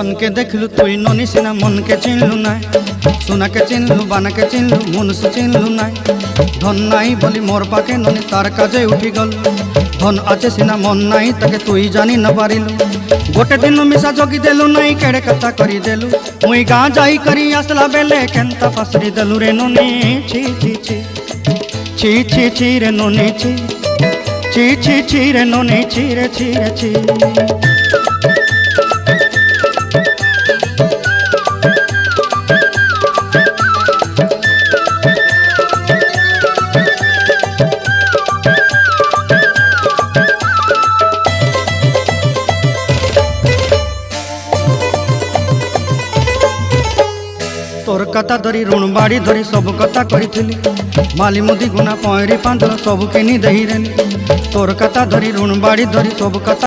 सन के देखलु तुई ननी सिना मन के चिन्हलु ना सोना के चिन्हलु बाना के चिन्हलु मनुष्य चिन्हलु ना धन नाई बोली मोर पाके ननी तार काजे उठी गल धन आचे सिना मन नाई ताके तुई जानी न पारिलु गोटे दिन मिसा जगी देलु नाई केड़े कथा करी देलु मुई गाँ जाई करी आसला बेले केंता पासरी देलु रे ननी छी छी छी छी छी छी रे ननी छी छी छी छी रे ननी छी रे छी रे छी। तोर कथा धरी ऋण बाड़ी धरी सब कथा करी माली मुदी गुना पहरी पांदल सब किनी दही रेली तोर कथा धरी ऋण बाड़ी धरी सब कथा